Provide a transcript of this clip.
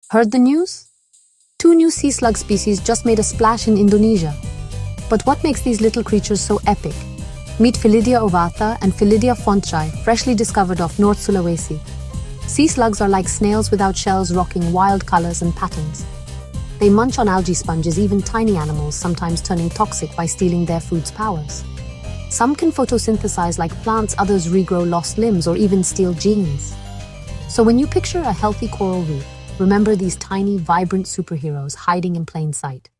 Heard the news? Two new sea slug species just made a splash in Indonesia. But what makes these little creatures so epic? Meet Philidia ovata and Philidia fontchai, freshly discovered off North Sulawesi. Sea slugs are like snails without shells, rocking wild colors and patterns. They munch on algae sponges, even tiny animals, sometimes turning toxic by stealing their food's powers. Some can photosynthesize like plants, others regrow lost limbs or even steal genes. So when you picture a healthy coral reef, remember these tiny, vibrant superheroes hiding in plain sight.